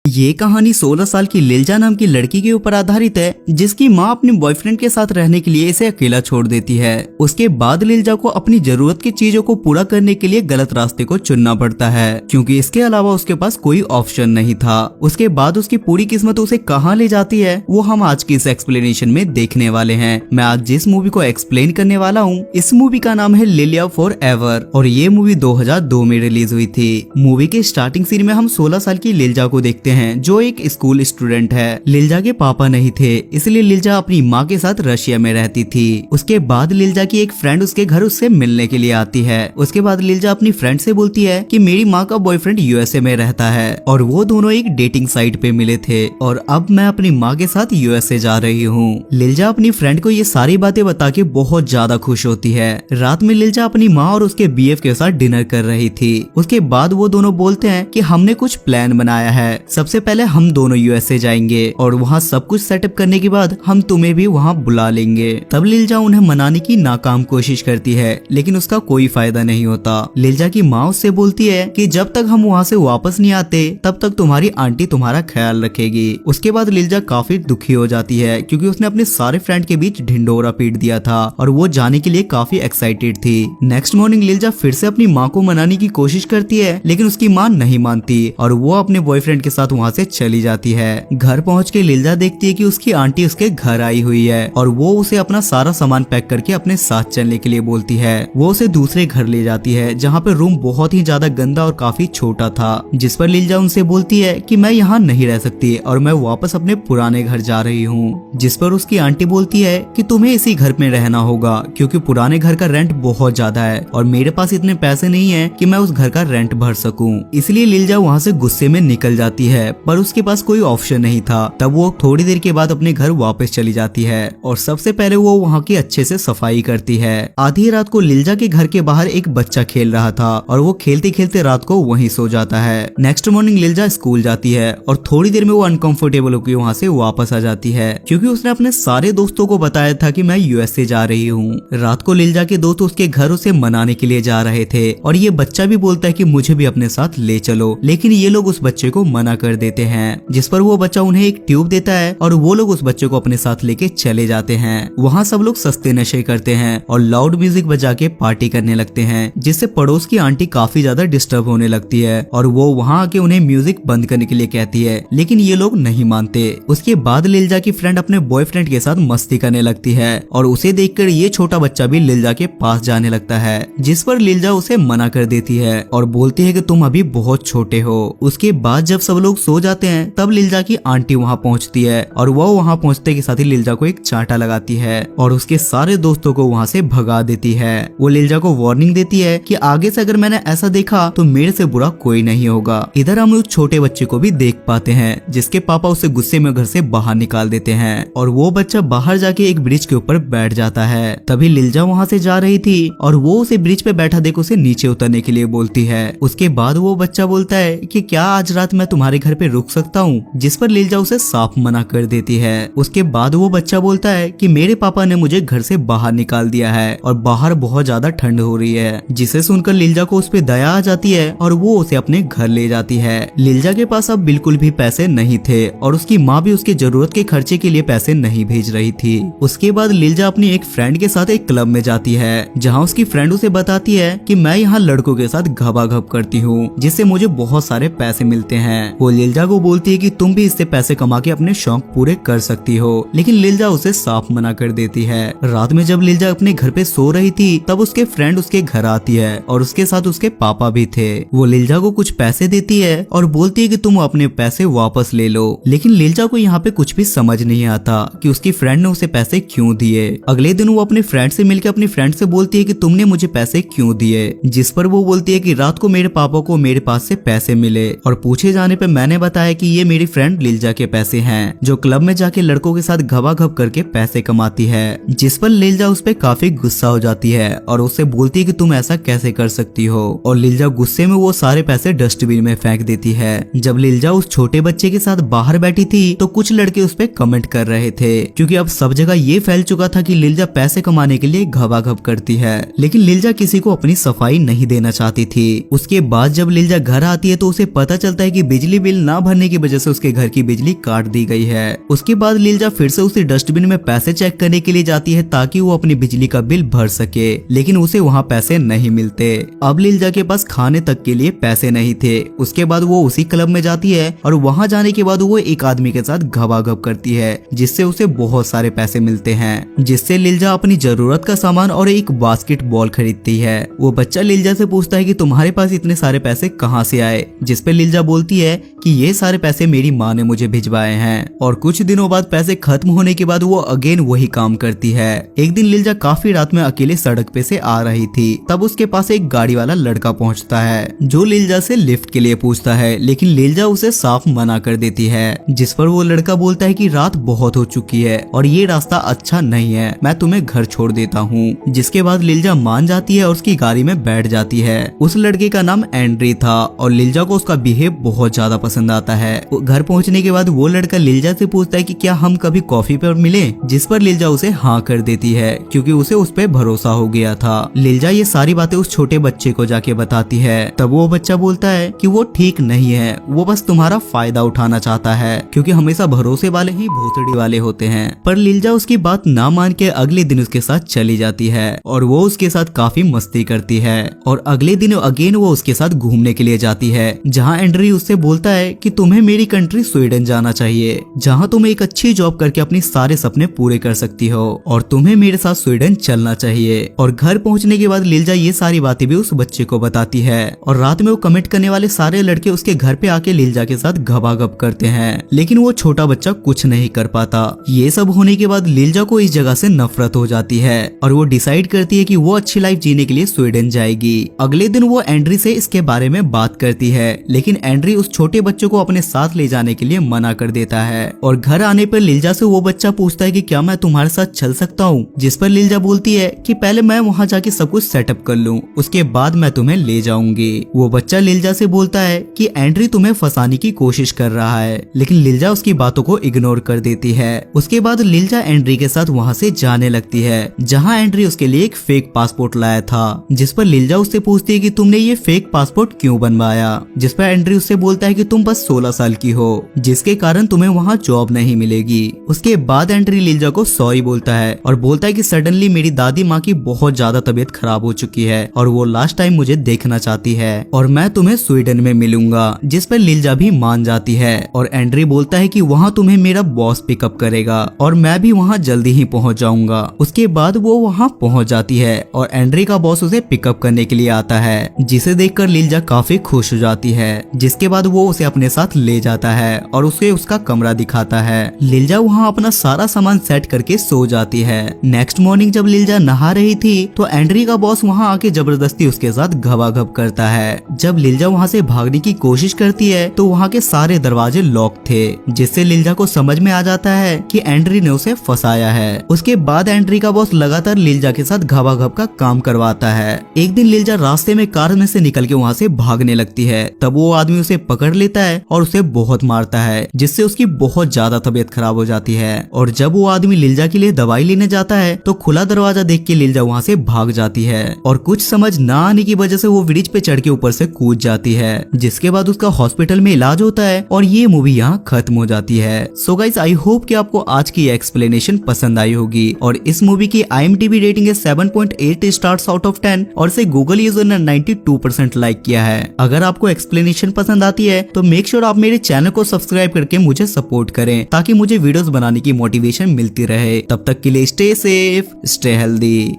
ये कहानी 16 साल की लिल्जा नाम की लड़की के ऊपर आधारित है, जिसकी माँ अपने बॉयफ्रेंड के साथ रहने के लिए इसे अकेला छोड़ देती है। उसके बाद लिल्जा को अपनी जरूरत की चीजों को पूरा करने के लिए गलत रास्ते को चुनना पड़ता है, क्योंकि इसके अलावा उसके पास कोई ऑप्शन नहीं था। उसके बाद उसकी पूरी किस्मत उसे कहाँ ले जाती है वो हम आज की इस एक्सप्लेनेशन में देखने वाले हैं। मैं आज जिस मूवी को एक्सप्लेन करने वाला हूँ, इस मूवी का नाम है लिलिया फॉर एवर और ये मूवी 2002 में रिलीज हुई थी। मूवी के स्टार्टिंग सीन में हम 16 साल की लिल्जा को देखते हैं जो एक स्कूल स्टूडेंट है। लिल्जा के पापा नहीं थे, इसलिए लिल्जा अपनी माँ के साथ रशिया में रहती थी। उसके बाद लिल्जा की एक फ्रेंड उसके घर उससे मिलने के लिए आती है। उसके बाद लिल्जा अपनी फ्रेंड से बोलती है कि मेरी माँ का बॉयफ्रेंड यूएसए में रहता है और वो दोनों एक डेटिंग साइट पे मिले थे और अब मैं अपनी माँ के साथ यूएसए जा रही हूँ। लिल्जा अपनी फ्रेंड को ये सारी बातें बता के बहुत ज्यादा खुश होती है। रात में लिल्जा अपनी माँ और उसके बीएफ के साथ डिनर कर रही थी। उसके बाद वो दोनों बोलते हैं कि हमने कुछ प्लान बनाया है। सबसे पहले हम दोनों यूएसए जाएंगे और वहाँ सब कुछ सेटअप करने के बाद हम तुम्हें भी वहाँ बुला लेंगे। तब लिल्जा उन्हें मनाने की नाकाम कोशिश करती है, लेकिन उसका कोई फायदा नहीं होता। लिल्जा की माँ उससे बोलती है कि जब तक हम वहाँ से वापस नहीं आते तब तक तुम्हारी आंटी तुम्हारा ख्याल रखेगी। उसके बाद लिल्जा काफी दुखी हो जाती है, क्योंकि उसने अपने सारे फ्रेंड के बीच ढिंडोरा पीट दिया था और वो जाने के लिए काफी एक्साइटेड थी। नेक्स्ट मॉर्निंग लिल्जा फिर से अपनी माँ को मनाने की कोशिश करती है, लेकिन उसकी माँ नहीं मानती और वो अपने बॉयफ्रेंड के साथ वहाँ से चली जाती है। घर पहुँच के लिल्जा देखती है कि उसकी आंटी उसके घर आई हुई है और वो उसे अपना सारा सामान पैक करके अपने साथ चलने के लिए बोलती है। वो उसे दूसरे घर ले जाती है, जहाँ पे रूम बहुत ही ज्यादा गंदा और काफी छोटा था, जिस पर लिल्जा उनसे बोलती है कि मैं यहाँ नहीं रह सकती और मैं वापस अपने पुराने घर जा रही हूँ। जिस पर उसकी आंटी बोलती है कि तुम्हें इसी घर में रहना होगा, क्योंकि पुराने घर का रेंट बहुत ज्यादा है और मेरे पास इतने पैसे नहीं है कि मैं उस घर का रेंट भर सकूं। इसलिए लिल्जा वहाँ से गुस्से में निकल जाती है, पर उसके पास कोई ऑप्शन नहीं था। तब वो थोड़ी देर के बाद अपने घर वापस चली जाती है और सबसे पहले वो वहाँ की अच्छे से सफाई करती है। आधी रात को लिल्जा के घर के बाहर एक बच्चा खेल रहा था और वो खेलते खेलते रात को वहीं सो जाता है। नेक्स्ट मॉर्निंग लिल्जा स्कूल जाती है और थोड़ी देर में वो अनकंफर्टेबल होकर वहाँ से वापस आ जाती है, क्योंकि उसने अपने सारे दोस्तों को बताया था कि मैं यूएसए जा रही हूँ। रात को लिल्जा के दोस्त उसके घर उसे मनाने के लिए जा रहे थे और ये बच्चा भी बोलता है कि मुझे भी अपने साथ ले चलो, लेकिन ये लोग उस बच्चे को मना कर देते हैं। जिस पर वो बच्चा उन्हें एक ट्यूब देता है और वो लोग उस बच्चे को अपने साथ लेके चले जाते हैं। वहाँ सब लोग सस्ते नशे करते हैं और लाउड म्यूजिक बजा के पार्टी करने लगते हैं, जिससे पड़ोस की आंटी काफी ज्यादा डिस्टर्ब होने लगती है और वो वहाँ आके उन्हें म्यूजिक बंद करने के लिए कहती है, लेकिन ये लोग नहीं मानते। उसके बाद लिल्जा की फ्रेंड अपने बॉयफ्रेंड के साथ मस्ती करने लगती है और उसे देखकर ये छोटा बच्चा भी लिल्जा के पास जाने लगता है, जिस पर लिल्जा उसे मना कर देती है और बोलती है कि तुम अभी बहुत छोटे हो। उसके बाद जब सब लोग सो जाते हैं तब लिल्जा की आंटी वहाँ पहुँचती है और वो वहाँ पहुँचते के साथ ही लिल्जा को एक चांटा लगाती है और उसके सारे दोस्तों को वहाँ से भगा देती है। वो लिल्जा को वार्निंग देती है कि आगे से अगर मैंने ऐसा देखा तो मेरे से बुरा कोई नहीं होगा। इधर हम उस छोटे बच्चे को भी देख पाते हैं, जिसके पापा उसे गुस्से में घर से बाहर निकाल देते हैं और वो बच्चा बाहर जाके एक ब्रिज के ऊपर बैठ जाता है। तभी लिल्जा वहाँ से जा रही थी और वो उसे ब्रिज पे बैठा देख उसे नीचे उतरने के लिए बोलती है। उसके बाद वो बच्चा बोलता है कि क्या आज रात मैं तुम्हारे घर पे रुक सकता हूँ, जिस पर लिल्जा उसे साफ मना कर देती है। उसके बाद वो बच्चा बोलता है कि मेरे पापा ने मुझे घर से बाहर निकाल दिया है और बाहर बहुत ज्यादा ठंड हो रही है, जिसे सुनकर लिल्जा को उस पे दया आ जाती है और वो उसे अपने घर ले जाती है। लिल्जा के पास अब बिल्कुल भी पैसे नहीं थे और उसकी माँ भी उसके जरूरत के खर्चे के लिए पैसे नहीं भेज रही थी। उसके बाद लिल्जा अपनी एक फ्रेंड के साथ एक क्लब में जाती है, जहाँ उसकी फ्रेंड उसे बताती है कि मैं यहाँ लड़कों के साथ घबाघब करती हूँ, जिससे मुझे बहुत सारे पैसे मिलते हैं। वो लिल्जा को बोलती है कि तुम भी इससे पैसे कमा के अपने शौक पूरे कर सकती हो, लेकिन लिल्जा उसे साफ मना कर देती है। रात में जब लिल्जा अपने घर पे सो रही थी तब उसके फ्रेंड उसके घर आती है और उसके साथ उसके पापा भी थे। वो लिल्जा को कुछ पैसे देती है और बोलती है कि तुम अपने पैसे वापस ले लो, लेकिन लिल्जा को यहाँ पे कुछ भी समझ नहीं आता कि उसकी फ्रेंड ने उसे पैसे क्यों दिए। अगले दिन वो अपने फ्रेंड से मिलकर अपनी फ्रेंड से बोलती है कि तुमने मुझे पैसे क्यों दिए, जिस पर वो बोलती है कि रात को मेरे पापा को मेरे पास से पैसे मिले और पूछे जाने पे मैंने बताया कि ये मेरी फ्रेंड लिल्जा के पैसे हैं, जो क्लब में जाके लड़कों के साथ घबाघब करके पैसे कमाती है। जिस पर लिल्जा उस पे काफी गुस्सा हो जाती है और उससे बोलती है कि तुम ऐसा कैसे कर सकती हो, और लिल्जा गुस्से में वो सारे पैसे डस्टबिन में फेंक देती है। जब लिल्जा उस छोटे बच्चे के साथ बाहर बैठी थी तो कुछ लड़के उस पे कमेंट कर रहे थे, क्योंकि अब सब जगह ये फैल चुका था कि लिल्जा पैसे कमाने के लिए घबाघब करती है, लेकिन लिल्जा किसी को अपनी सफाई नहीं देना चाहती थी। उसके बाद जब लिल्जा घर आती है तो उसे पता चलता है कि बिजली बिल बिल ना भरने की वजह से उसके घर की बिजली काट दी गई है। उसके बाद लीलजा फिर से उसी डस्टबिन में पैसे चेक करने के लिए जाती है ताकि वो अपनी बिजली का बिल भर सके, लेकिन उसे वहाँ पैसे नहीं मिलते। अब लीलजा के पास खाने तक के लिए पैसे नहीं थे। उसके बाद वो उसी क्लब में जाती है और वहाँ जाने के बाद वो एक आदमी के साथ घबाघब करती है जिससे उसे बहुत सारे पैसे मिलते हैं, जिससे लीलजा अपनी जरूरत का सामान और एक बास्केटबॉल खरीदती है। वो बच्चा लीलजा से पूछता है कि तुम्हारे पास इतने सारे पैसे कहाँ से आए, जिस पे लीलजा बोलती है कि ये सारे पैसे मेरी माँ ने मुझे भिजवाए हैं। और कुछ दिनों बाद पैसे खत्म होने के बाद वो अगेन वही काम करती है। एक दिन लीलजा काफी रात में अकेले सड़क पे से आ रही थी, तब उसके पास एक गाड़ी वाला लड़का पहुंचता है जो लीलजा से लिफ्ट के लिए पूछता है, लेकिन लीलजा उसे साफ मना कर देती है। जिस पर वो लड़का बोलता है कि रात बहुत हो चुकी है और ये रास्ता अच्छा नहीं है, मैं तुम्हें घर छोड़ देता हूँ। जिसके बाद लीलजा मान जाती है और उसकी गाड़ी में बैठ जाती है। उस लड़के का नाम एंड्री था और लीलजा को उसका बिहेव बहुत ज्यादा पसंद आता है। घर पहुंचने के बाद वो लड़का लीलजा से पूछता है कि क्या हम कभी कॉफी पर मिले, जिस पर लीलजा उसे हाँ कर देती है क्योंकि उसे उस पर भरोसा हो गया था। लीलजा ये सारी बातें उस छोटे बच्चे को जाके बताती है। तब वो बच्चा बोलता है कि वो ठीक नहीं है, वो बस तुम्हारा फायदा उठाना चाहता है क्योंकि हमेशा भरोसे वाले ही भोसड़ी वाले होते हैं। पर लीलजा उसकी बात ना मान के अगले दिन उसके साथ चली जाती है और वो उसके साथ काफी मस्ती करती है। और अगले दिन अगेन वो उसके साथ घूमने के लिए जाती है, जहाँ एंड्री उससे बोलता है कि तुम्हें मेरी कंट्री स्वीडन जाना चाहिए, जहाँ तुम एक अच्छी जॉब करके अपने सारे सपने पूरे कर सकती हो और तुम्हें मेरे साथ स्वीडन चलना चाहिए। और घर पहुंचने के बाद लीलजा ये सारी बातें भी उस बच्चे को बताती है और रात में वो कमेंट करने वाले सारे लड़के उसके घर पे आके लीलजा के साथ घबाघब करते हैं, लेकिन वो छोटा बच्चा कुछ नहीं कर पाता। ये सब होने के बाद लीलजा को इस जगह से नफरत हो जाती है और वो डिसाइड करती है कि वो अच्छी लाइफ जीने के लिए स्वीडन जाएगी। अगले दिन वो एंड्री से इसके बारे में बात करती है, लेकिन एंड्री उस छोटे बच्चे को अपने साथ ले जाने के लिए मना कर देता है। और घर आने पर लीलजा से वो बच्चा पूछता है कि क्या मैं तुम्हारे साथ चल सकता हूँ, जिस पर लीलजा बोलती है कि पहले मैं वहाँ जाके सब कुछ सेटअप कर लूँ, उसके बाद मैं तुम्हें ले जाऊंगी। वो बच्चा लीलजा से बोलता है कि एंड्री तुम्हें फंसाने की कोशिश कर रहा है, लेकिन लीलजा उसकी बातों को इग्नोर कर देती है। उसके बाद लीलजा एंड्री के साथ वहाँ से जाने लगती है, जहाँ एंड्री उसके लिए एक फेक पासपोर्ट लाया था, जिस पर लीलजा उससे पूछती है कि तुमने ये फेक पासपोर्ट क्यों बनवाया, जिस पर एंड्री उससे बोलता है कि तुम बस 16 साल की हो, जिसके कारण तुम्हें वहाँ जॉब नहीं मिलेगी। उसके बाद एंड्री लीलजा को सॉरी बोलता है और बोलता है कि सडनली मेरी दादी माँ की बहुत ज्यादा तबीयत खराब हो चुकी है और वो लास्ट टाइम मुझे देखना चाहती है और मैं तुम्हें स्वीडन में मिलूंगा, जिस पर लीलजा भी मान जाती है। और एंड्री बोलता है कि वहाँ तुम्हें मेरा बॉस पिकअप करेगा और मैं भी वहाँ जल्दी ही पहुँच जाऊंगा। उसके बाद वो वहाँ पहुँच जाती है और एंड्री का बॉस उसे पिकअप करने के लिए आता है, जिसे देखकर लीलजा काफी खुश हो जाती है। जिसके बाद वो उसे अपने साथ ले जाता है और उसे उसका कमरा दिखाता है। लीलजा वहाँ अपना सारा सामान सेट करके सो जाती है। नेक्स्ट मॉर्निंग जब लीलजा नहा रही थी तो एंड्री का बॉस वहाँ आके जबरदस्ती उसके साथ घबाघब करता है। जब लीलजा वहाँ से भागने की कोशिश करती है तो वहाँ के सारे दरवाजे लॉक थे, जिससे लीलजा को समझ में आ जाता है कि एंड्री ने उसे फंसाया है। उसके बाद एंड्री का बॉस लगातार लीलजा के साथ घबाघब का काम करवाता है। एक दिन लीलजा रास्ते में कार में से निकल के वहाँ से भागने लगती है, तब वो आदमी उसे पकड़ लेता है और उसे बहुत मारता है, जिससे उसकी बहुत ज्यादा तबीयत खराब हो जाती है। और जब वो आदमी लीलजा के लिए दवाई लेने जाता है तो खुला दरवाजा देख के लीलजा वहाँ से भाग जाती है और कुछ समझ ना आने की वजह से वो ब्रिज पे चढ़ के ऊपर से कूद जाती है, जिसके बाद उसका हॉस्पिटल में इलाज होता है और ये मूवी यहाँ खत्म हो जाती है। सो गाइस, आई होप कि आपको आज की एक्सप्लेनेशन पसंद आई होगी और इस मूवी की IMDb रेटिंग है 7.8 स्टार्स आउट ऑफ 10 और इसे गूगल यूजर ने 92% लाइक किया है। अगर आपको एक्सप्लेनेशन पसंद आती है तो मेक श्योर आप मेरे चैनल को सब्सक्राइब करके मुझे सपोर्ट करें ताकि मुझे वीडियोस बनाने की मोटिवेशन मिलती रहे। तब तक के लिए स्टे सेफ, स्टे हेल्दी।